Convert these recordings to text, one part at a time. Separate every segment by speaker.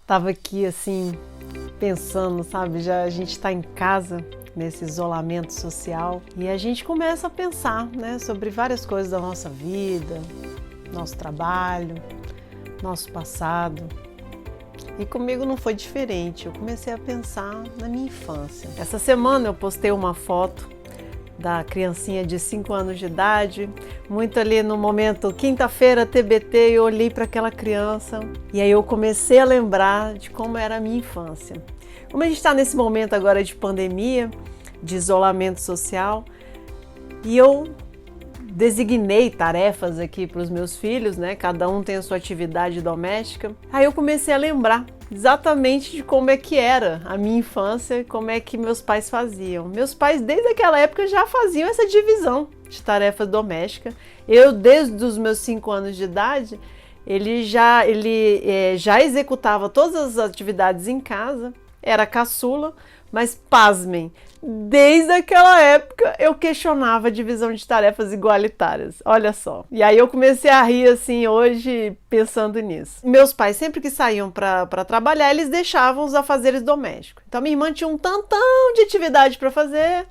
Speaker 1: Tava aqui assim, pensando, sabe? Já a gente está em casa, nesse isolamento social, e a gente começa a pensar, né, sobre várias coisas da nossa vida, nosso trabalho, nosso passado. E comigo não foi diferente, eu comecei a pensar na minha infância. Essa semana eu postei uma foto da criancinha de 5 anos de idade, muito ali no momento quinta-feira TBT, eu olhei para aquela criança e aí eu comecei a lembrar de como era a minha infância. Como a gente está nesse momento agora de pandemia, de isolamento social, e eu designei tarefas aqui para os meus filhos, né? Cada um tem a sua atividade doméstica. Aí eu comecei a lembrar exatamente de como é que era a minha infância e como é que meus pais faziam. Meus pais, desde aquela época, já faziam essa divisão de tarefas domésticas. Eu, desde os meus 5 anos de idade, ele já executava todas as atividades em casa, era caçula, mas pasmem, desde aquela época eu questionava a divisão de tarefas igualitárias, olha só. E aí eu comecei a rir assim hoje pensando nisso. Meus pais sempre que saíam para trabalhar, eles deixavam os afazeres domésticos. Então minha irmã tinha um tantão de atividade para fazer,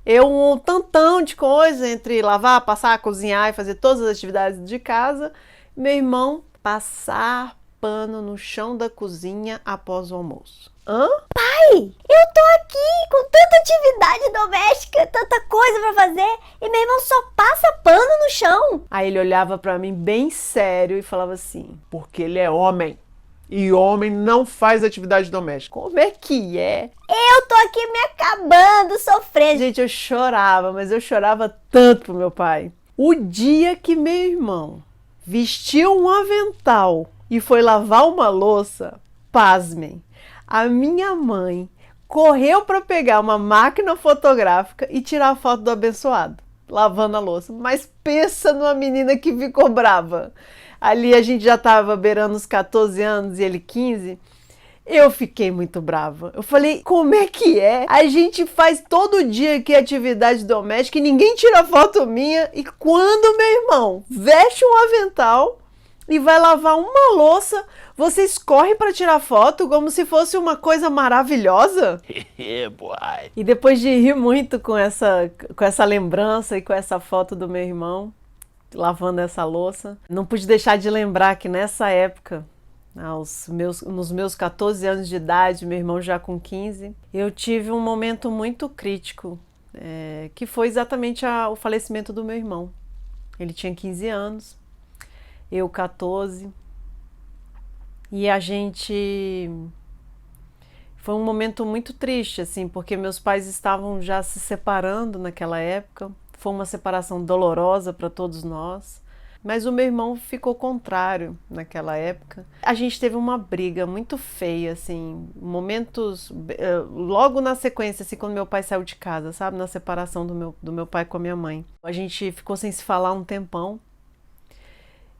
Speaker 1: eu um tantão de coisa entre lavar, passar, cozinhar e fazer todas as atividades de casa. Meu irmão passar pano no chão da cozinha após o almoço. Hã?
Speaker 2: Pai, eu tô aqui com tanta atividade doméstica, tanta coisa pra fazer, e meu irmão só passa pano no chão.
Speaker 1: Aí ele olhava pra mim bem sério e falava assim: porque ele é homem, e homem não faz atividade doméstica. Como é que é?
Speaker 2: Eu tô aqui me acabando, sofrendo.
Speaker 1: Gente, eu chorava, mas eu chorava tanto pro meu pai. O dia que meu irmão vestiu um avental e foi lavar uma louça, pasmem, a minha mãe correu para pegar uma máquina fotográfica e tirar a foto do abençoado, lavando a louça. Mas pensa numa menina que ficou brava. Ali a gente já estava beirando os 14 anos e ele 15. Eu fiquei muito brava. Eu falei, como é que é? A gente faz todo dia aqui atividade doméstica e ninguém tira foto minha. E quando meu irmão veste um avental e vai lavar uma louça, vocês correm para tirar foto como se fosse uma coisa maravilhosa? E depois de rir muito com essa lembrança e com essa foto do meu irmão lavando essa louça, não pude deixar de lembrar que nessa época, nos meus 14 anos de idade, meu irmão já com 15, eu tive um momento muito crítico, que foi exatamente o falecimento do meu irmão. Ele tinha 15 anos, eu 14, e a gente... Foi um momento muito triste, assim, porque meus pais estavam já se separando naquela época. Foi uma separação dolorosa para todos nós, mas o meu irmão ficou contrário naquela época. A gente teve uma briga muito feia, assim, momentos, logo na sequência, assim, quando meu pai saiu de casa, sabe, na separação do meu pai com a minha mãe. A gente ficou sem se falar um tempão,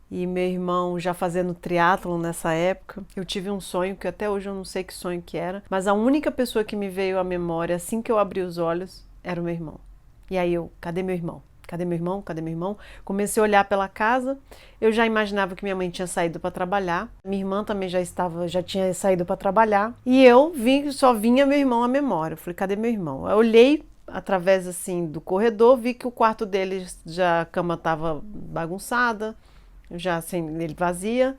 Speaker 1: e meu irmão já fazendo triatlon nessa época. Eu tive um sonho, que até hoje eu não sei que sonho que era, mas a única pessoa que me veio à memória, assim que eu abri os olhos, era o meu irmão. E aí eu, cadê meu irmão? Cadê meu irmão? Cadê meu irmão? Comecei a olhar pela casa, eu já imaginava que minha mãe tinha saído para trabalhar, minha irmã também já tinha saído para trabalhar, e eu só vinha meu irmão à memória. Eu falei, cadê meu irmão? Eu olhei através assim do corredor, vi que o quarto dele a cama estava bagunçada, já sem ele vazia.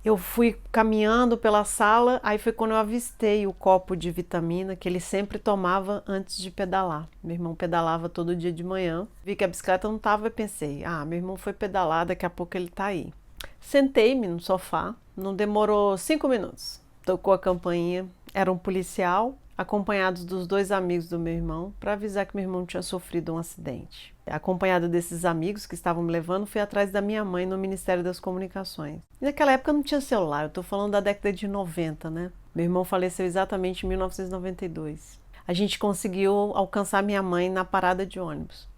Speaker 1: Eu fui caminhando pela sala, aí foi quando eu avistei o copo de vitamina que ele sempre tomava antes de pedalar. Meu irmão pedalava todo dia de manhã. Vi que a bicicleta não estava e pensei, meu irmão foi pedalar, daqui a pouco ele tá aí. Sentei-me no sofá, não demorou 5 minutos. Tocou a campainha, era um policial, acompanhados dos 2 amigos do meu irmão, para avisar que meu irmão tinha sofrido um acidente. Acompanhado desses amigos que estavam me levando, fui atrás da minha mãe no Ministério das Comunicações. E naquela época não tinha celular, eu tô falando da década de 90, né? Meu irmão faleceu exatamente em 1992. A gente conseguiu alcançar minha mãe na parada de ônibus.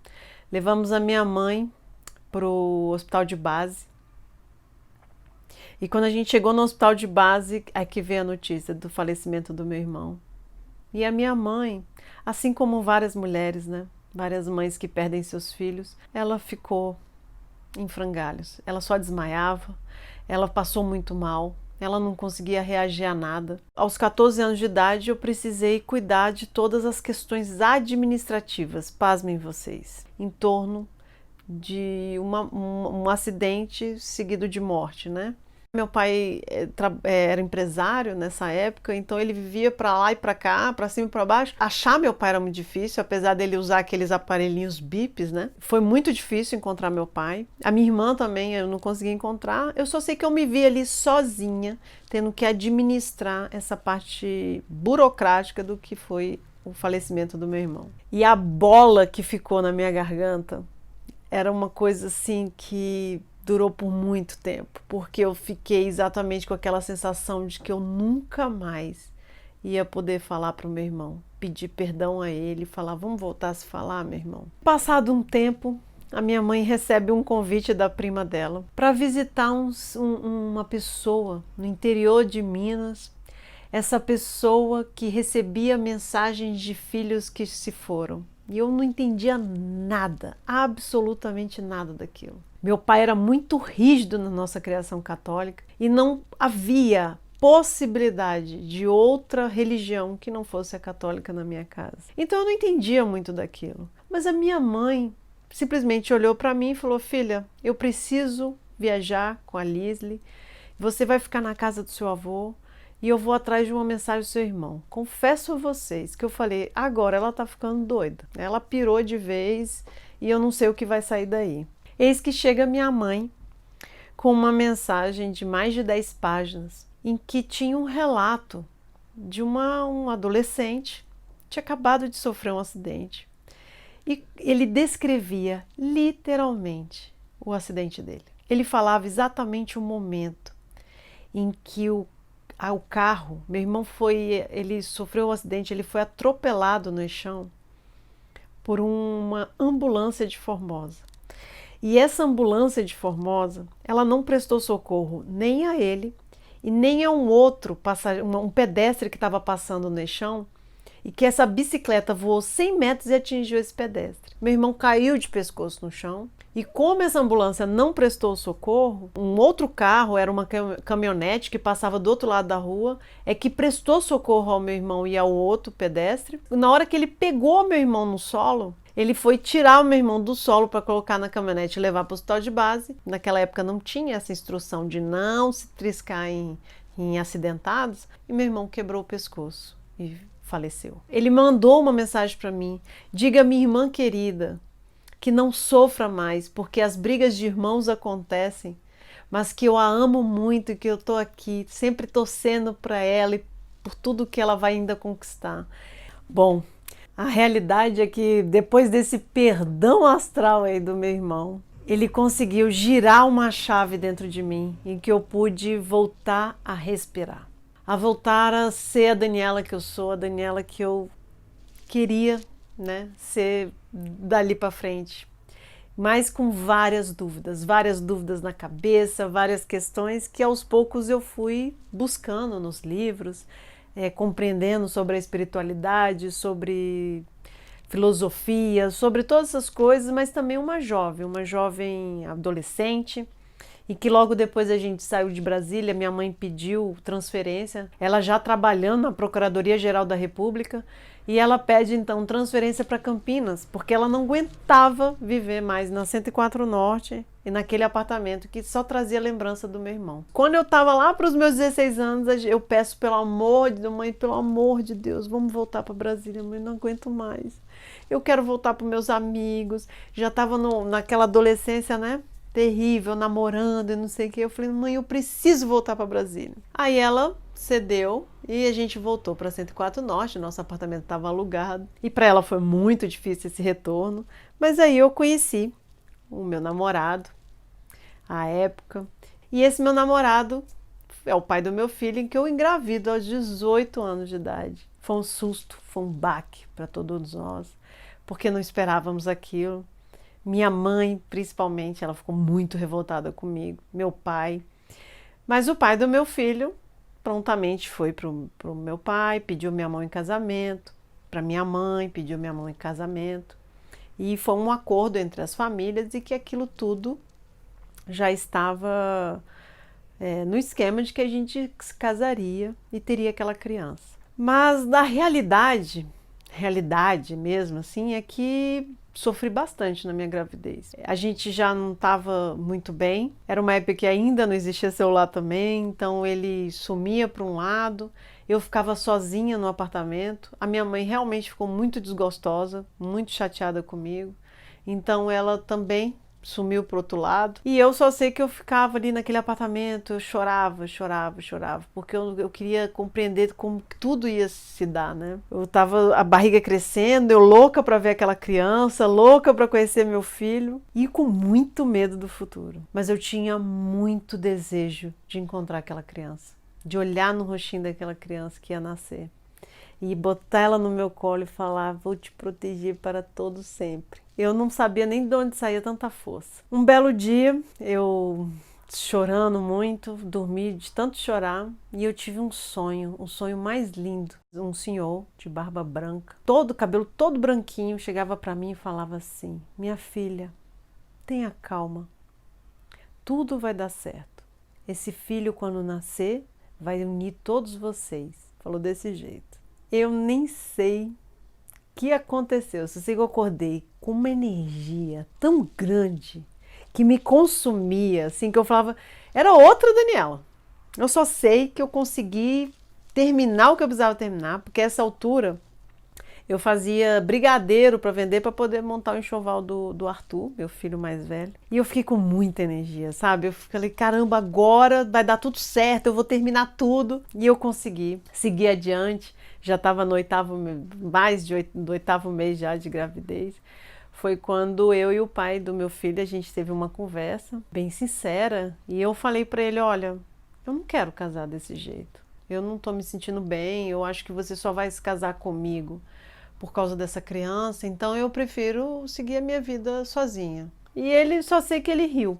Speaker 1: Levamos a minha mãe pro hospital de base. E quando a gente chegou no hospital de base, é que veio a notícia do falecimento do meu irmão. E a minha mãe, assim como várias mulheres, né? Várias mães que perdem seus filhos, ela ficou em frangalhos. Ela só desmaiava, ela passou muito mal. ela não conseguia reagir a nada. Aos 14 anos de idade, eu precisei cuidar de todas as questões administrativas, pasmem vocês, em torno de um acidente seguido de morte, né? Meu pai era empresário nessa época, então ele vivia para lá e para cá, para cima e para baixo. Achar meu pai era muito difícil, apesar dele usar aqueles aparelhinhos bips, né? Foi muito difícil encontrar meu pai. A minha irmã também eu não consegui encontrar. Eu só sei que eu me vi ali sozinha, tendo que administrar essa parte burocrática do que foi o falecimento do meu irmão. E a bola que ficou na minha garganta era uma coisa assim que durou por muito tempo, porque eu fiquei exatamente com aquela sensação de que eu nunca mais ia poder falar para o meu irmão, pedir perdão a ele, falar, vamos voltar a se falar, meu irmão. Passado um tempo, a minha mãe recebe um convite da prima dela para visitar uma pessoa no interior de Minas, essa pessoa que recebia mensagens de filhos que se foram. E eu não entendia nada, absolutamente nada daquilo. Meu pai era muito rígido na nossa criação católica e não havia possibilidade de outra religião que não fosse a católica na minha casa. Então eu não entendia muito daquilo. Mas a minha mãe simplesmente olhou para mim e falou, filha, eu preciso viajar com a Lisli, você vai ficar na casa do seu avô, e eu vou atrás de uma mensagem do seu irmão. Confesso a vocês que eu falei, agora ela tá ficando doida. Ela pirou de vez e eu não sei o que vai sair daí. Eis que chega minha mãe com uma mensagem de mais de 10 páginas, em que tinha um relato de um adolescente que tinha acabado de sofrer um acidente. E ele descrevia literalmente o acidente dele. Ele falava exatamente o momento em que o carro, meu irmão ele sofreu um acidente, ele foi atropelado no chão por uma ambulância de Formosa. E essa ambulância de Formosa, ela não prestou socorro nem a ele e nem a um outro um pedestre que estava passando no chão, e que essa bicicleta voou 100 metros e atingiu esse pedestre. Meu irmão caiu de pescoço no chão. E como essa ambulância não prestou socorro, um outro carro, era uma caminhonete que passava do outro lado da rua, é que prestou socorro ao meu irmão e ao outro pedestre. Na hora que ele pegou meu irmão no solo, ele foi tirar o meu irmão do solo para colocar na caminhonete e levar para o hospital de base. Naquela época não tinha essa instrução de não se triscar em acidentados. E meu irmão quebrou o pescoço e faleceu. Ele mandou uma mensagem para mim, diga à minha irmã querida que não sofra mais, porque as brigas de irmãos acontecem, mas que eu a amo muito e que eu estou aqui sempre torcendo para ela e por tudo que ela vai ainda conquistar. Bom, a realidade é que depois desse perdão astral aí do meu irmão, ele conseguiu girar uma chave dentro de mim em que eu pude voltar a respirar, a voltar a ser a Daniela que eu sou, a Daniela que eu queria, né, ser dali para frente, mas com várias dúvidas na cabeça, várias questões que aos poucos eu fui buscando nos livros, compreendendo sobre a espiritualidade, sobre filosofia, sobre todas essas coisas, mas também uma jovem adolescente, e que logo depois a gente saiu de Brasília, minha mãe pediu transferência, ela já trabalhando na Procuradoria-Geral da República, e ela pede então transferência para Campinas, porque ela não aguentava viver mais na 104 Norte e naquele apartamento que só trazia lembrança do meu irmão. Quando eu estava lá para os meus 16 anos, eu peço pelo amor de Deus, mãe, pelo amor de Deus, vamos voltar para Brasília, mãe, não aguento mais. Eu quero voltar para meus amigos, já estava naquela adolescência, né? Terrível, namorando e não sei o que. Eu falei, mãe, eu preciso voltar para Brasília. Aí ela cedeu e a gente voltou para 104 Norte, nosso apartamento estava alugado. E para ela foi muito difícil esse retorno, mas aí eu conheci o meu namorado, à época. E esse meu namorado é o pai do meu filho, em que eu engravido aos 18 anos de idade. Foi um susto, foi um baque para todos nós, porque não esperávamos aquilo. Minha mãe, principalmente, ela ficou muito revoltada comigo, meu pai. Mas o pai do meu filho prontamente foi pro meu pai, pediu minha mão em casamento, para minha mãe, pediu minha mão em casamento. E foi um acordo entre as famílias e que aquilo tudo já estava no esquema de que a gente se casaria e teria aquela criança. Mas na realidade mesmo assim, é que sofri bastante na minha gravidez. A gente já não estava muito bem, era uma época que ainda não existia celular também, então ele sumia para um lado, eu ficava sozinha no apartamento. A minha mãe realmente ficou muito desgostosa, muito chateada comigo, então ela também sumiu pro outro lado. E eu só sei que eu ficava ali naquele apartamento, eu chorava, porque eu queria compreender como tudo ia se dar, né? Eu tava a barriga crescendo, eu louca para ver aquela criança, louca para conhecer meu filho e com muito medo do futuro. Mas eu tinha muito desejo de encontrar aquela criança, de olhar no rostinho daquela criança que ia nascer e botar ela no meu colo e falar: vou te proteger para todo sempre. Eu não sabia nem de onde saía tanta força. Um belo dia, eu chorando muito, dormi de tanto chorar e eu tive um sonho mais lindo. Um senhor de barba branca, cabelo todo branquinho, chegava para mim e falava assim: minha filha, tenha calma, tudo vai dar certo. Esse filho, quando nascer, vai unir todos vocês. Falou desse jeito. Eu nem sei o que aconteceu. Só sei que eu acordei com uma energia tão grande que me consumia, assim, que eu falava, era outra Daniela. Eu só sei que eu consegui terminar o que eu precisava terminar, porque a essa altura eu fazia brigadeiro para vender para poder montar o enxoval do Arthur, meu filho mais velho. E eu fiquei com muita energia, sabe? Eu falei, caramba, agora vai dar tudo certo, eu vou terminar tudo. E eu consegui seguir adiante. Já estava no do oitavo mês já de gravidez. Foi quando eu e o pai do meu filho, a gente teve uma conversa bem sincera. E eu falei para ele, olha, eu não quero casar desse jeito. Eu não tô me sentindo bem, eu acho que você só vai se casar comigo por causa dessa criança, então eu prefiro seguir a minha vida sozinha. E ele, só sei que ele riu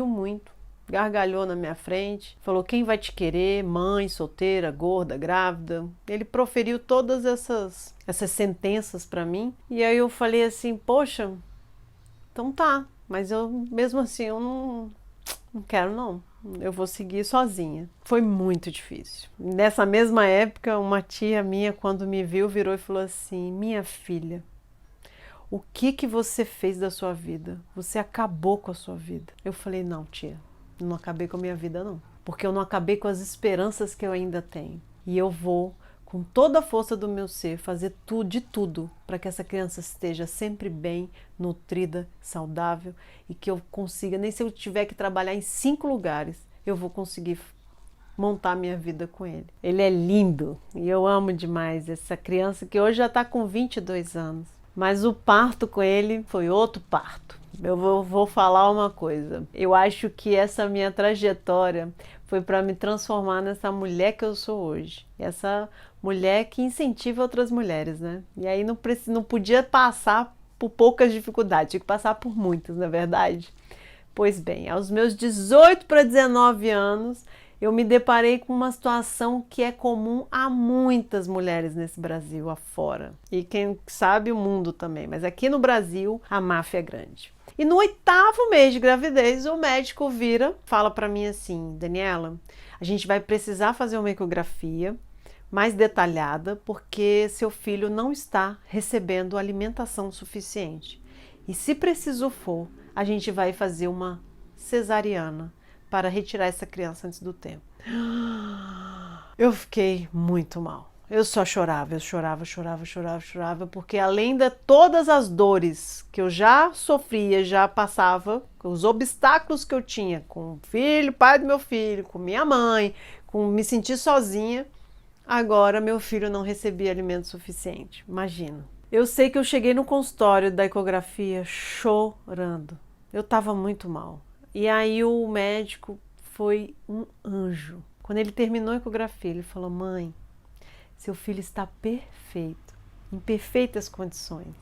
Speaker 1: muito, gargalhou na minha frente, falou: quem vai te querer, mãe, solteira, gorda, grávida? Ele proferiu todas essas sentenças para mim, e aí eu falei assim: poxa, então tá, mas eu mesmo assim eu não quero não. Eu vou seguir sozinha. Foi muito difícil. Nessa mesma época, uma tia minha, quando me viu, virou e falou assim: minha filha, o que você fez da sua vida? Você acabou com a sua vida. Eu falei: não, tia, não acabei com a minha vida não. Porque eu não acabei com as esperanças que eu ainda tenho. E eu vou, com toda a força do meu ser, fazer de tudo para que essa criança esteja sempre bem, nutrida, saudável e que eu consiga, nem se eu tiver que trabalhar em 5 lugares, eu vou conseguir montar minha vida com ele. Ele é lindo e eu amo demais essa criança que hoje já está com 22 anos. Mas o parto com ele foi outro parto. Eu vou falar uma coisa. Eu acho que essa minha trajetória foi para me transformar nessa mulher que eu sou hoje. Essa mulher que incentiva outras mulheres, né? E aí não podia passar por poucas dificuldades, tinha que passar por muitas, na verdade. Pois bem, aos meus 18 para 19 anos, eu me deparei com uma situação que é comum a muitas mulheres nesse Brasil afora. E quem sabe o mundo também, mas aqui no Brasil a máfia é grande. E no 8º mês de gravidez, o médico fala para mim assim: Daniela, a gente vai precisar fazer uma ecografia mais detalhada porque seu filho não está recebendo alimentação suficiente. E se preciso for, a gente vai fazer uma cesariana para retirar essa criança antes do tempo. Eu fiquei muito mal. Eu só chorava, porque além de todas as dores que eu já sofria, já passava, os obstáculos que eu tinha com o filho, pai do meu filho, com minha mãe, com me sentir sozinha, agora meu filho não recebia alimento suficiente. Imagina. Eu sei que eu cheguei no consultório da ecografia chorando. Eu estava muito mal. E aí o médico foi um anjo. Quando ele terminou a ecografia, ele falou: mãe, seu filho está perfeito, em perfeitas condições.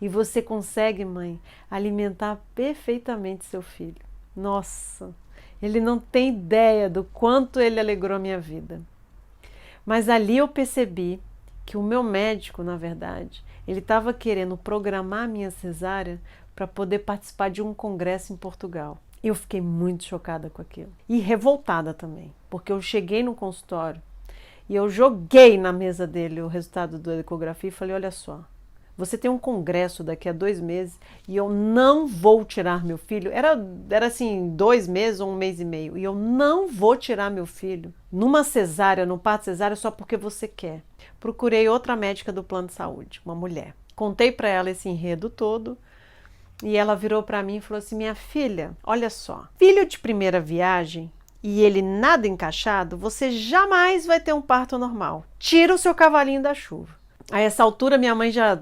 Speaker 1: E você consegue, mãe, alimentar perfeitamente seu filho. Nossa, ele não tem ideia do quanto ele alegrou a minha vida. Mas ali eu percebi que o meu médico, na verdade, ele estava querendo programar a minha cesárea para poder participar de um congresso em Portugal. Eu fiquei muito chocada com aquilo e revoltada também, porque eu cheguei no consultório e eu joguei na mesa dele o resultado da ecografia e falei, olha só, você tem um congresso daqui a 2 meses e eu não vou tirar meu filho. Era assim, 2 meses ou 1 mês e meio. E eu não vou tirar meu filho numa cesárea, no parto cesárea, só porque você quer. Procurei outra médica do plano de saúde, uma mulher. Contei para ela esse enredo todo. E ela virou para mim e falou assim, minha filha, olha só, filho de primeira viagem e ele nada encaixado, você jamais vai ter um parto normal. Tira o seu cavalinho da chuva. A essa altura minha mãe já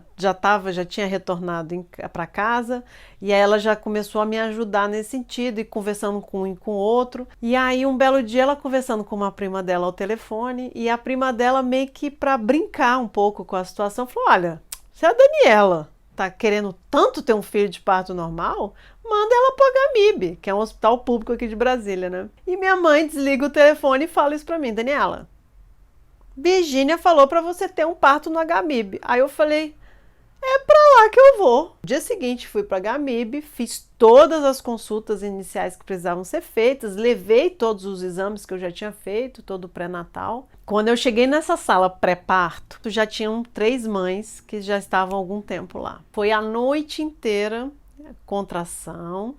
Speaker 1: tinha retornado para casa e aí ela já começou a me ajudar nesse sentido e conversando com um e com o outro. E aí um belo dia ela conversando com uma prima dela ao telefone e a prima dela meio que para brincar um pouco com a situação falou, olha, você é a Daniela. Tá querendo tanto ter um filho de parto normal, manda ela pro HMIB, que é um hospital público aqui de Brasília, né? E minha mãe desliga o telefone e fala isso pra mim, Daniela, Virgínia falou pra você ter um parto no HMIB. Aí eu falei, é pra lá que eu vou. No dia seguinte fui pra HMIB, fiz todas as consultas iniciais que precisavam ser feitas, levei todos os exames que eu já tinha feito, todo o pré-natal. Quando eu cheguei nessa sala pré-parto, já tinham 3 mães que já estavam há algum tempo lá. Foi a noite inteira contração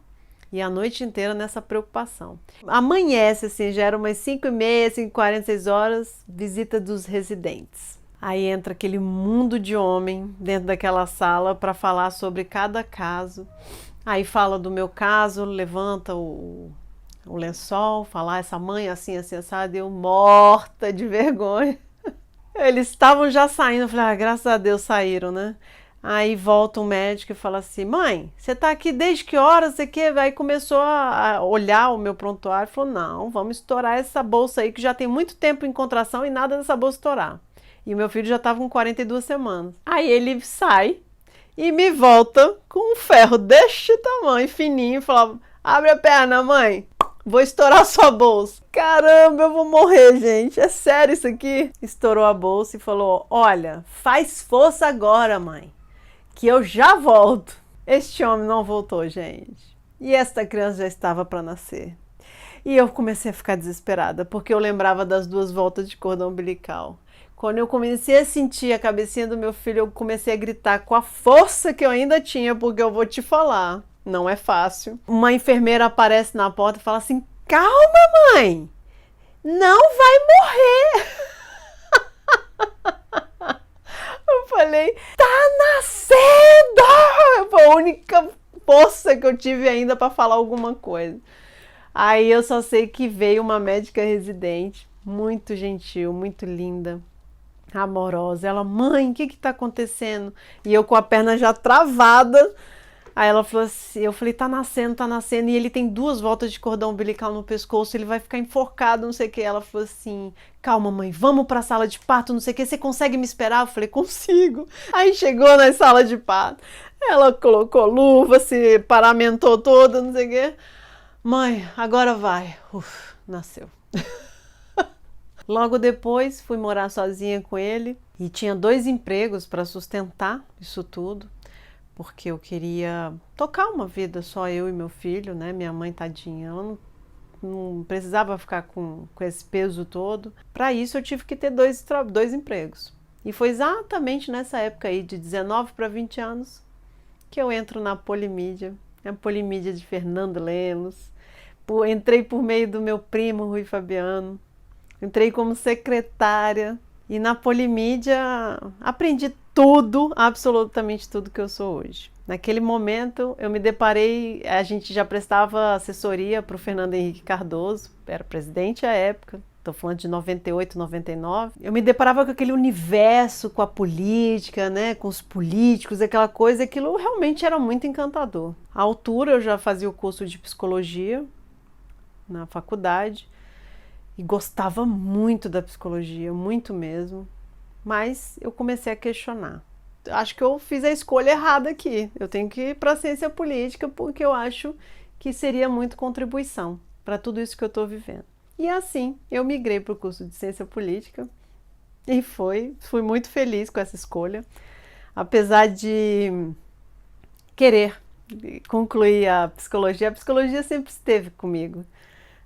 Speaker 1: e a noite inteira nessa preocupação. Amanhece, assim, já era umas 5h30, 5h40, 6h, visita dos residentes. Aí entra aquele mundo de homem dentro daquela sala para falar sobre cada caso. Aí fala do meu caso, levanta o lençol, falar essa mãe assim, assim, assada, eu morta de vergonha. Eles estavam já saindo, eu falei, graças a Deus saíram, né? Aí volta um médico e fala assim, mãe, você tá aqui desde que horas? Você quer? Aí começou a olhar o meu prontuário e falou, não, vamos estourar essa bolsa aí que já tem muito tempo em contração e nada dessa bolsa estourar. E o meu filho já estava com 42 semanas. Aí ele sai e me volta com um ferro deste tamanho, fininho, e falava, abre a perna, mãe. Vou estourar sua bolsa. Caramba, eu vou morrer, gente. É sério isso aqui? Estourou a bolsa e falou, olha, faz força agora, mãe, que eu já volto. Este homem não voltou, gente. E esta criança já estava para nascer. E eu comecei a ficar desesperada, porque eu lembrava das 2 voltas de cordão umbilical. Quando eu comecei a sentir a cabecinha do meu filho, eu comecei a gritar com a força que eu ainda tinha, porque eu vou te falar, não é fácil. Uma enfermeira aparece na porta e fala assim, calma, mãe, não vai morrer. Eu falei, tá nascendo! Foi a única força que eu tive ainda para falar alguma coisa. Aí eu só sei que veio uma médica residente, muito gentil, muito linda, amorosa. Ela, mãe, o que tá acontecendo? E eu com a perna já travada. Aí ela falou assim, eu falei, tá nascendo, e ele tem 2 voltas de cordão umbilical no pescoço, ele vai ficar enforcado, não sei o que. Ela falou assim, calma, mãe, vamos pra sala de parto, não sei o que, você consegue me esperar? Eu falei, consigo. Aí chegou na sala de parto, ela colocou luva, se paramentou toda, não sei o que. Mãe, agora vai. Nasceu. Logo depois fui morar sozinha com ele e tinha 2 empregos para sustentar isso tudo, porque eu queria tocar uma vida só eu e meu filho, né? Minha mãe, tadinha, ela não precisava ficar com esse peso todo. Para isso eu tive que ter 2 empregos. E foi exatamente nessa época aí, de 19 para 20 anos, que eu entro na Polimídia, a Polimídia de Fernando Lemos. Entrei por meio do meu primo, Rui Fabiano. Entrei como secretária e na Polimídia aprendi tudo, absolutamente tudo que eu sou hoje. Naquele momento eu me deparei, a gente já prestava assessoria para o Fernando Henrique Cardoso, era presidente à época, estou falando de 98, 99. Eu me deparava com aquele universo, com a política, né, com os políticos, aquela coisa, aquilo realmente era muito encantador. À altura eu já fazia o curso de psicologia na faculdade, e gostava muito da psicologia, muito mesmo, mas eu comecei a questionar. Acho que eu fiz a escolha errada aqui, eu tenho que ir para a ciência política porque eu acho que seria muito contribuição para tudo isso que eu estou vivendo. E assim, eu migrei para o curso de ciência política e fui muito feliz com essa escolha, apesar de querer concluir a psicologia sempre esteve comigo,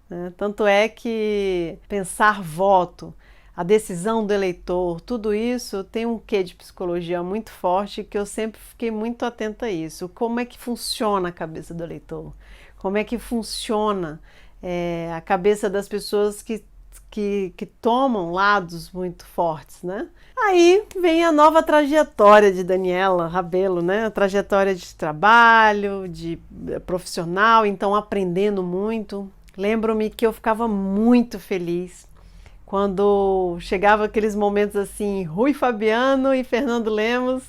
Speaker 1: né? Tanto é que pensar voto, a decisão do eleitor, tudo isso tem um quê de psicologia muito forte que eu sempre fiquei muito atenta a isso. Como é que funciona a cabeça do eleitor? Como é que funciona a cabeça das pessoas que tomam lados muito fortes, né? Aí vem a nova trajetória de Daniela Rabelo, né? A trajetória de trabalho, de profissional, então aprendendo muito. Lembro-me que eu ficava muito feliz quando chegava aqueles momentos assim, Rui Fabiano e Fernando Lemos,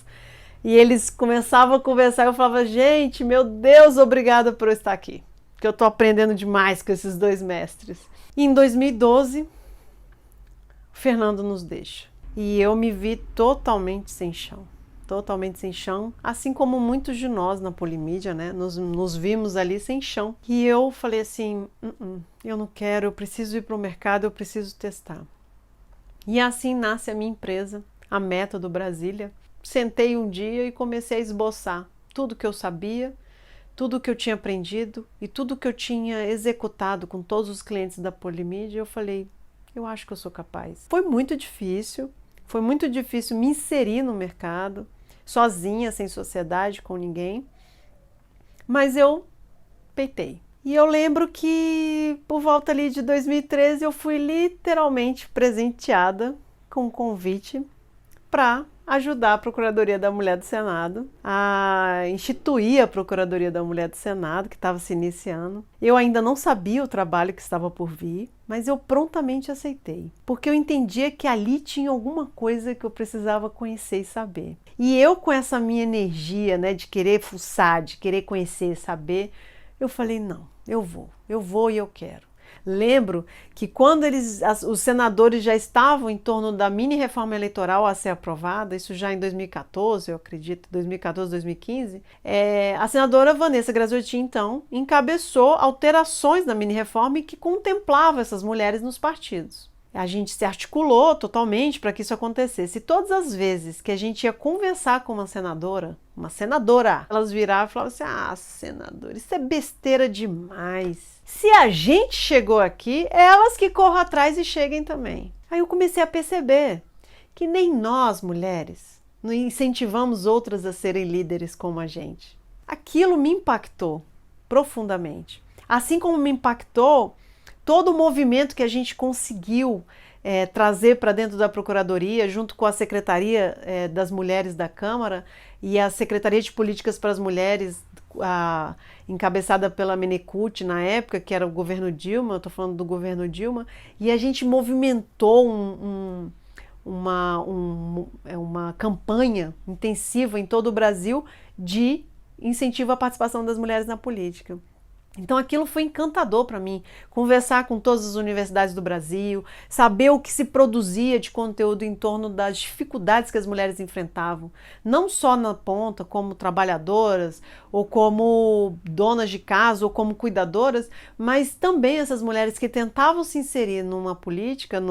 Speaker 1: e eles começavam a conversar, eu falava, gente, meu Deus, obrigada por eu estar aqui, que eu tô aprendendo demais com esses dois mestres. E em 2012, o Fernando nos deixa. E eu me vi totalmente sem chão, assim como muitos de nós na Polimídia, né? Nos vimos ali sem chão. E eu falei assim, eu não quero, eu preciso ir para o mercado, eu preciso testar. E assim nasce a minha empresa, a Método Brasília. Sentei um dia e comecei a esboçar tudo que eu sabia, tudo que eu tinha aprendido e tudo que eu tinha executado com todos os clientes da Polimídia. Eu falei, eu acho que eu sou capaz. Foi muito difícil me inserir no mercado, sozinha, sem sociedade, com ninguém, mas eu peitei. E eu lembro que por volta ali de 2013 eu fui literalmente presenteada com um convite para ajudar a Procuradoria da Mulher do Senado, a instituir a Procuradoria da Mulher do Senado, que estava se iniciando. Eu ainda não sabia o trabalho que estava por vir, mas eu prontamente aceitei, porque eu entendia que ali tinha alguma coisa que eu precisava conhecer e saber. E eu, com essa minha energia, né, de querer fuçar, de querer conhecer, saber, eu falei, não, eu vou e eu quero. Lembro que quando os senadores já estavam em torno da mini reforma eleitoral a ser aprovada, isso já em 2014, eu acredito, 2014, 2015, a senadora Vanessa Graziotin, então, encabeçou alterações na mini reforma que contemplava essas mulheres nos partidos. A gente se articulou totalmente para que isso acontecesse. E todas as vezes que a gente ia conversar com uma senadora, elas viravam e falavam assim, senadora, isso é besteira demais. Se a gente chegou aqui, é elas que corram atrás e cheguem também. Aí eu comecei a perceber que nem nós, mulheres, não incentivamos outras a serem líderes como a gente. Aquilo me impactou profundamente. Assim como me impactou todo o movimento que a gente conseguiu trazer para dentro da Procuradoria, junto com a Secretaria das Mulheres da Câmara e a Secretaria de Políticas para as Mulheres, encabeçada pela Menecute na época, que era o governo Dilma, eu estou falando do governo Dilma, e a gente movimentou uma campanha intensiva em todo o Brasil de incentivo à participação das mulheres na política. Então aquilo foi encantador para mim, conversar com todas as universidades do Brasil, saber o que se produzia de conteúdo em torno das dificuldades que as mulheres enfrentavam, não só na ponta, como trabalhadoras, ou como donas de casa, ou como cuidadoras, mas também essas mulheres que tentavam se inserir numa política,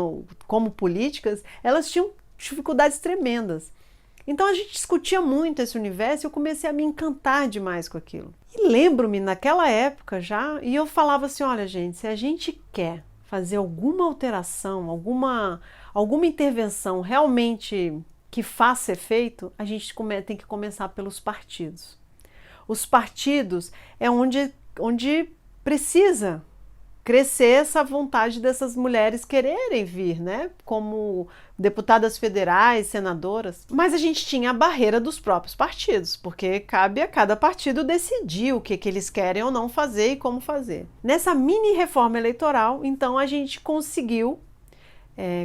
Speaker 1: como políticas, elas tinham dificuldades tremendas. Então a gente discutia muito esse universo e eu comecei a me encantar demais com aquilo. E lembro-me naquela época já, e eu falava assim, olha gente, se a gente quer fazer alguma alteração, alguma intervenção realmente que faça efeito, a gente tem que começar pelos partidos. Os partidos é onde precisa crescer essa vontade dessas mulheres quererem vir, né, como deputadas federais, senadoras. Mas a gente tinha a barreira dos próprios partidos, porque cabe a cada partido decidir o que eles querem ou não fazer e como fazer. Nessa mini reforma eleitoral, então, a gente conseguiu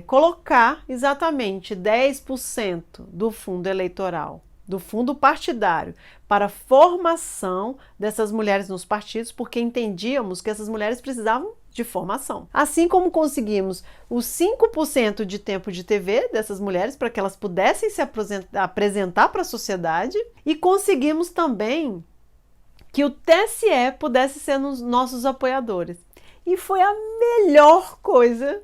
Speaker 1: colocar exatamente 10% do fundo eleitoral, do fundo partidário, para a formação dessas mulheres nos partidos, porque entendíamos que essas mulheres precisavam de formação. Assim como conseguimos os 5% de tempo de TV dessas mulheres para que elas pudessem se apresentar para a sociedade, e conseguimos também que o TSE pudesse ser nos nossos apoiadores. E foi a melhor coisa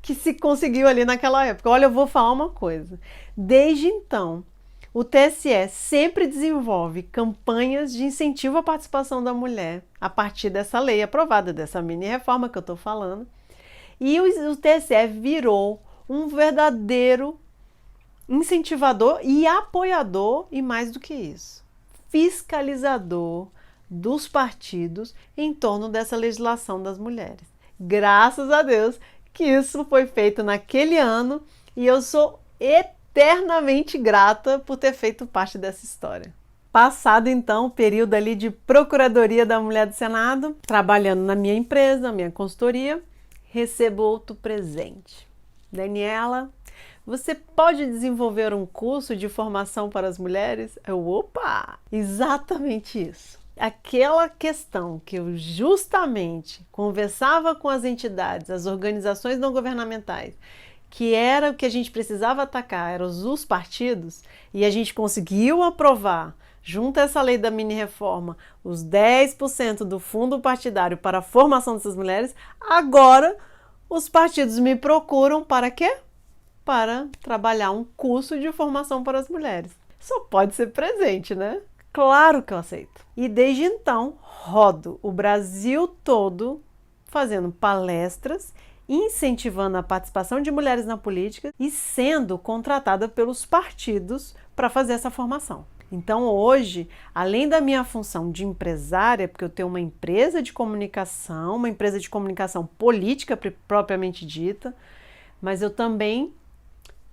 Speaker 1: que se conseguiu ali naquela época. Olha, eu vou falar uma coisa. Desde então, O TSE sempre desenvolve campanhas de incentivo à participação da mulher a partir dessa lei aprovada, dessa mini reforma que eu estou falando. E o TSE virou um verdadeiro incentivador e apoiador, e mais do que isso, fiscalizador dos partidos em torno dessa legislação das mulheres. Graças a Deus que isso foi feito naquele ano e eu sou eternamente grata por ter feito parte dessa história. Passado então o período ali de Procuradoria da Mulher do Senado, trabalhando na minha empresa, na minha consultoria, recebo outro presente. Daniela, você pode desenvolver um curso de formação para as mulheres? Opa! Exatamente isso. Aquela questão que eu justamente conversava com as entidades, as organizações não governamentais, que era o que a gente precisava atacar, eram os partidos, e a gente conseguiu aprovar, junto a essa lei da mini-reforma, os 10% do fundo partidário para a formação dessas mulheres. Agora, os partidos me procuram para quê? Para trabalhar um curso de formação para as mulheres. Só pode ser presente, né? Claro que eu aceito. E desde então, rodo o Brasil todo fazendo palestras, incentivando a participação de mulheres na política e sendo contratada pelos partidos para fazer essa formação. Então hoje, além da minha função de empresária, porque eu tenho uma empresa de comunicação política propriamente dita, mas eu também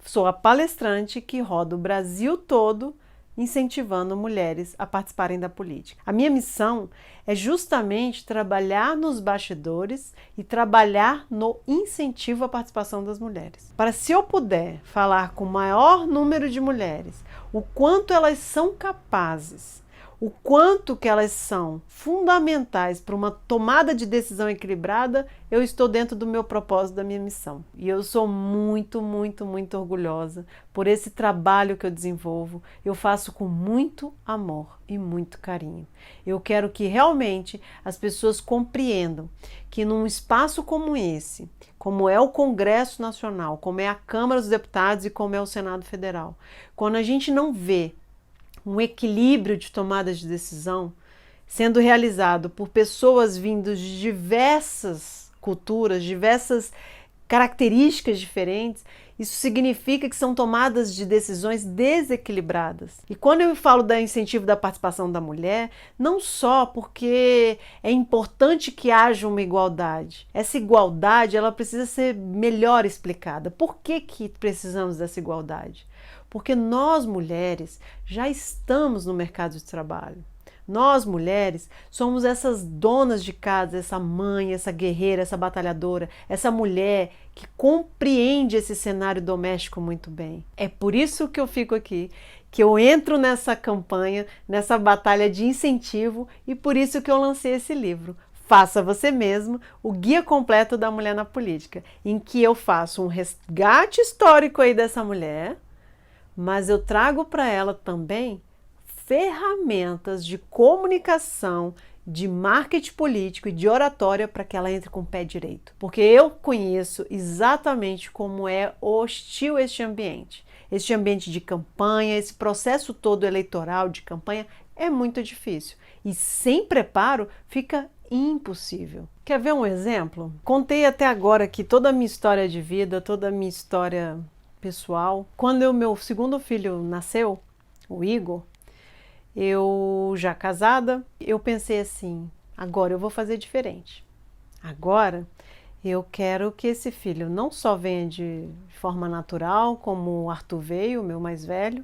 Speaker 1: sou a palestrante que roda o Brasil todo incentivando mulheres a participarem da política. A minha missão é justamente trabalhar nos bastidores e trabalhar no incentivo à participação das mulheres. Para, se eu puder falar com o maior número de mulheres, o quanto elas são capazes, o quanto que elas são fundamentais para uma tomada de decisão equilibrada, eu estou dentro do meu propósito, da minha missão. E eu sou muito, muito, muito orgulhosa por esse trabalho que eu desenvolvo. Eu faço com muito amor e muito carinho. Eu quero que realmente as pessoas compreendam que num espaço como esse, como é o Congresso Nacional, como é a Câmara dos Deputados e como é o Senado Federal, quando a gente não vê um equilíbrio de tomadas de decisão sendo realizado por pessoas vindas de diversas culturas, diversas características diferentes, isso significa que são tomadas de decisões desequilibradas. E quando eu falo do incentivo da participação da mulher, não só porque é importante que haja uma igualdade. Essa igualdade, ela precisa ser melhor explicada. Por que precisamos dessa igualdade? Porque nós, mulheres, já estamos no mercado de trabalho. Nós, mulheres, somos essas donas de casa, essa mãe, essa guerreira, essa batalhadora, essa mulher que compreende esse cenário doméstico muito bem. É por isso que eu fico aqui, que eu entro nessa campanha, nessa batalha de incentivo, e por isso que eu lancei esse livro. Faça você mesmo, o Guia Completo da Mulher na Política, em que eu faço um resgate histórico aí dessa mulher, mas eu trago para ela também ferramentas de comunicação, de marketing político e de oratória para que ela entre com o pé direito. Porque eu conheço exatamente como é hostil este ambiente de campanha, esse processo todo eleitoral de campanha é muito difícil. E sem preparo fica impossível. Quer ver um exemplo? Contei até agora aqui toda a minha história de vida, toda a minha história pessoal. Quando o meu segundo filho nasceu, o Igor, eu já casada, eu pensei assim, agora eu vou fazer diferente. Agora eu quero que esse filho não só venha de forma natural, como o Arthur veio, o meu mais velho,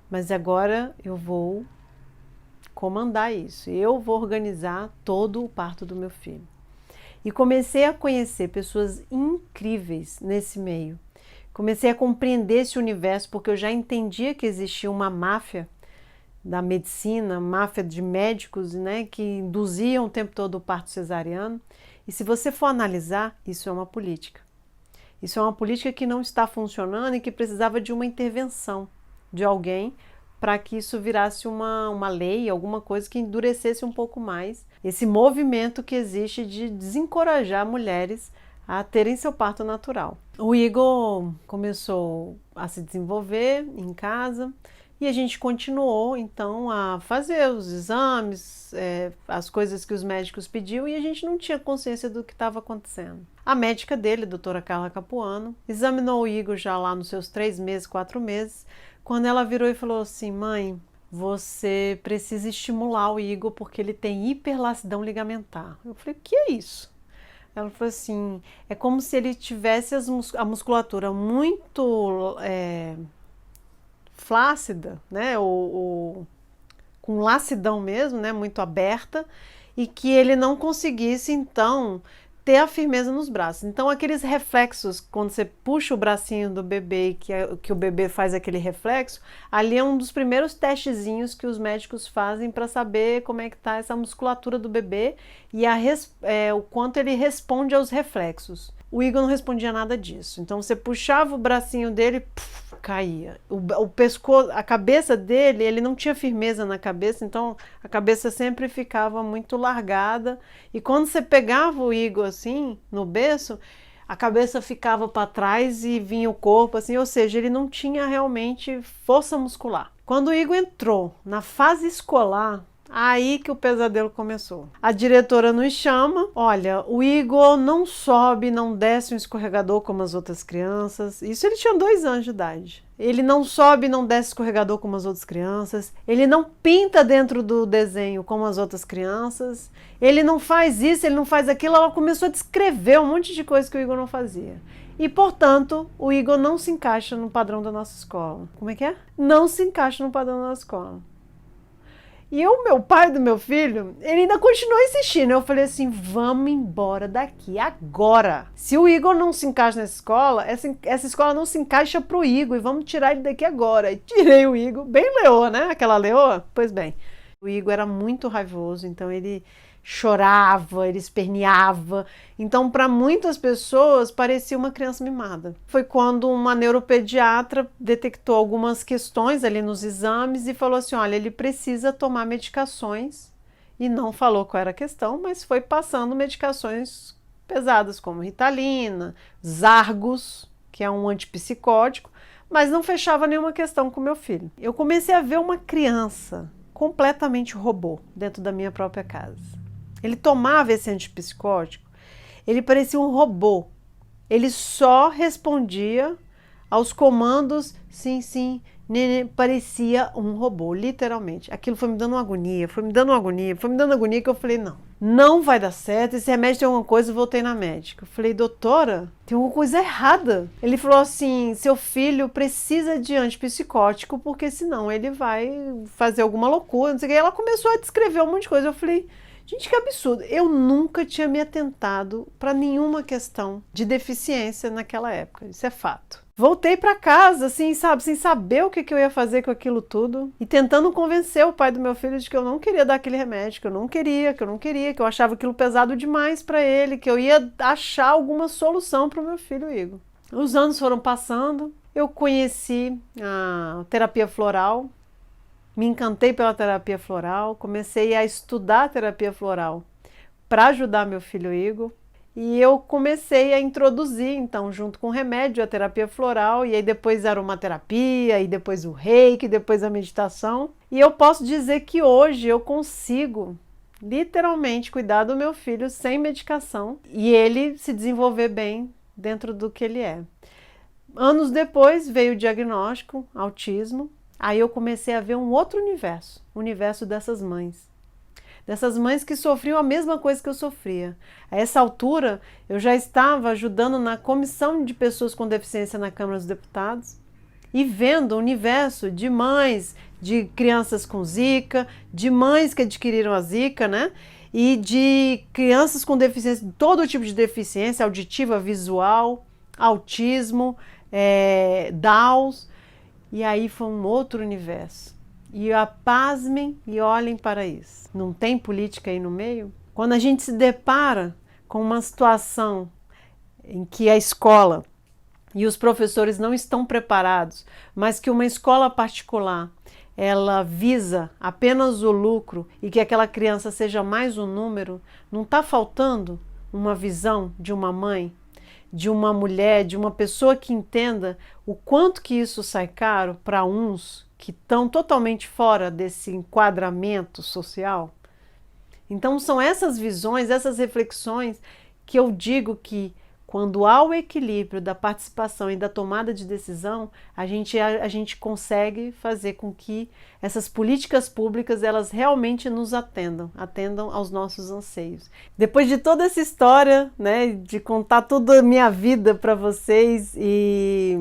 Speaker 1: mas agora eu vou comandar isso. Eu vou organizar todo o parto do meu filho. E comecei a conhecer pessoas incríveis nesse meio. Comecei a compreender esse universo porque eu já entendia que existia uma máfia da medicina, máfia de médicos, né, que induziam o tempo todo o parto cesariano. E se você for analisar, isso é uma política. Isso é uma política que não está funcionando e que precisava de uma intervenção de alguém para que isso virasse uma lei, alguma coisa que endurecesse um pouco mais esse movimento que existe de desencorajar mulheres a terem seu parto natural. O Igor começou a se desenvolver em casa E a gente continuou, então, a fazer os exames, as coisas que os médicos pediam, e a gente não tinha consciência do que estava acontecendo. A médica dele, a doutora Carla Capuano, examinou o Igor já lá nos seus 3 meses, 4 meses, quando ela virou e falou assim: mãe, você precisa estimular o Igor porque ele tem hiperlaxidão ligamentar. Eu falei: o que é isso? Ela falou assim: é como se ele tivesse a musculatura muito flácida, né, com laxidão mesmo, né, muito aberta, e que ele não conseguisse, então, ter a firmeza nos braços. Então, aqueles reflexos, quando você puxa o bracinho do bebê e que o bebê faz aquele reflexo, ali é um dos primeiros testezinhos que os médicos fazem para saber como é que está essa musculatura do bebê e o quanto ele responde aos reflexos. O Igor não respondia nada disso. Então, você puxava o bracinho dele, caía. O pescoço, a cabeça dele, ele não tinha firmeza na cabeça, então a cabeça sempre ficava muito largada. E quando você pegava o Igor assim, no berço, a cabeça ficava para trás e vinha o corpo assim, ou seja, ele não tinha realmente força muscular. Quando o Igor entrou na fase escolar, aí que o pesadelo começou. A diretora nos chama: olha, o Igor não sobe, não desce um escorregador como as outras crianças. Isso ele tinha 2 anos de idade. Ele não sobe, não desce escorregador como as outras crianças. Ele não pinta dentro do desenho como as outras crianças. Ele não faz isso, ele não faz aquilo. Ela começou a descrever um monte de coisa que o Igor não fazia. E, portanto, o Igor não se encaixa no padrão da nossa escola. Como é que é? Não se encaixa no padrão da nossa escola. E o meu pai do meu filho, ele ainda continuou insistindo. Eu falei assim: vamos embora daqui agora. Se o Igor não se encaixa nessa escola, essa escola não se encaixa pro Igor, e vamos tirar ele daqui agora. E tirei o Igor, bem leoa, né? Aquela leoa. Pois bem, o Igor era muito raivoso, então ele chorava, ele esperneava. Então, para muitas pessoas, parecia uma criança mimada. Foi quando uma neuropediatra detectou algumas questões ali nos exames e falou assim: olha, ele precisa tomar medicações. E não falou qual era a questão, mas foi passando medicações pesadas, como Ritalina, Zargos, que é um antipsicótico, mas não fechava nenhuma questão com meu filho. Eu comecei a ver uma criança completamente robô dentro da minha própria casa. Ele tomava esse antipsicótico, ele parecia um robô. Ele só respondia aos comandos, sim, sim, nenê, parecia um robô, literalmente. Aquilo foi me dando uma agonia, foi me dando uma agonia, foi me dando agonia, que eu falei: não vai dar certo, esse remédio tem alguma coisa. Eu voltei na médica. Eu falei: doutora, tem alguma coisa errada. Ele falou assim: seu filho precisa de antipsicótico, porque senão ele vai fazer alguma loucura, não sei o que. E ela começou a descrever um monte de coisa. Eu falei: gente, que absurdo. Eu nunca tinha me atentado para nenhuma questão de deficiência naquela época. Isso é fato. Voltei para casa, assim, sabe, sem saber o que eu ia fazer com aquilo tudo e tentando convencer o pai do meu filho de que eu não queria dar aquele remédio, que eu não queria, que eu achava aquilo pesado demais para ele, que eu ia achar alguma solução para o meu filho Igor. Os anos foram passando, eu conheci a terapia floral. Me encantei pela terapia floral, comecei a estudar a terapia floral para ajudar meu filho Igor, e eu comecei a introduzir, então, junto com o remédio, a terapia floral, e aí depois a aromaterapia, e depois o reiki, e depois a meditação. E eu posso dizer que hoje eu consigo literalmente cuidar do meu filho sem medicação e ele se desenvolver bem dentro do que ele é. Anos depois veio o diagnóstico, autismo. Aí eu comecei a ver um outro universo, o universo dessas mães que sofriam a mesma coisa que eu sofria. A essa altura, eu já estava ajudando na comissão de pessoas com deficiência na Câmara dos Deputados e vendo o universo de mães, de crianças com Zika, de mães que adquiriram a Zika, né? E de crianças com deficiência, todo tipo de deficiência, auditiva, visual, autismo, Downs. E aí foi um outro universo. E pasmem e olhem para isso. Não tem política aí no meio? Quando a gente se depara com uma situação em que a escola e os professores não estão preparados, mas que uma escola particular, ela visa apenas o lucro e que aquela criança seja mais um número, não está faltando uma visão de uma mãe, de uma mulher, de uma pessoa que entenda o quanto que isso sai caro para uns que estão totalmente fora desse enquadramento social. Então são essas visões, essas reflexões que eu digo que quando há o equilíbrio da participação e da tomada de decisão, a gente consegue fazer com que essas políticas públicas elas realmente nos atendam aos nossos anseios. Depois de toda essa história, né, de contar toda a minha vida para vocês, e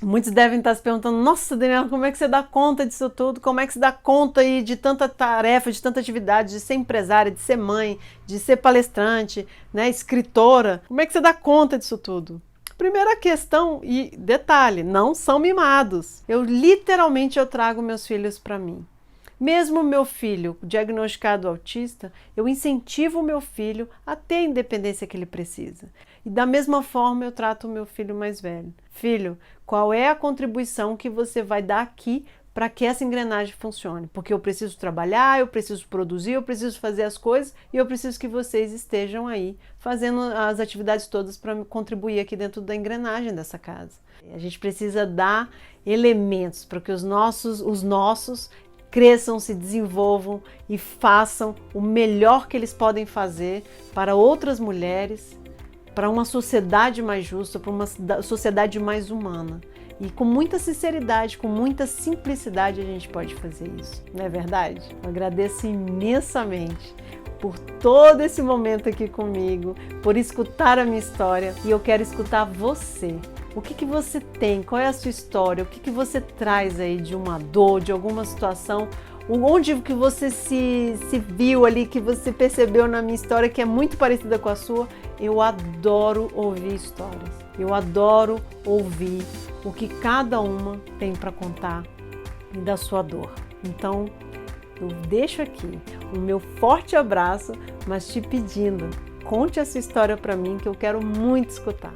Speaker 1: muitos devem estar se perguntando: nossa, Daniela, como é que você dá conta disso tudo? Como é que você dá conta aí de tanta tarefa, de tanta atividade, de ser empresária, de ser mãe, de ser palestrante, né, escritora? Como é que você dá conta disso tudo? Primeira questão, e detalhe, não são mimados. Eu literalmente trago meus filhos para mim. Mesmo meu filho diagnosticado autista, eu incentivo o meu filho a ter a independência que ele precisa. E da mesma forma eu trato o meu filho mais velho. Filho, qual é a contribuição que você vai dar aqui para que essa engrenagem funcione? Porque eu preciso trabalhar, eu preciso produzir, eu preciso fazer as coisas e eu preciso que vocês estejam aí fazendo as atividades todas para contribuir aqui dentro da engrenagem dessa casa. A gente precisa dar elementos para que os nossos cresçam, se desenvolvam e façam o melhor que eles podem fazer para outras mulheres, para uma sociedade mais justa, para uma sociedade mais humana. E com muita sinceridade, com muita simplicidade a gente pode fazer isso, não é verdade? Eu agradeço imensamente por todo esse momento aqui comigo, por escutar a minha história, e eu quero escutar você. O que você tem? Qual é a sua história? O que você traz aí de uma dor, de alguma situação? Onde que você se viu ali, que você percebeu na minha história que é muito parecida com a sua? Eu adoro ouvir histórias. Eu adoro ouvir o que cada uma tem para contar e da sua dor. Então, eu deixo aqui o meu forte abraço, mas te pedindo, conte essa história para mim que eu quero muito escutar.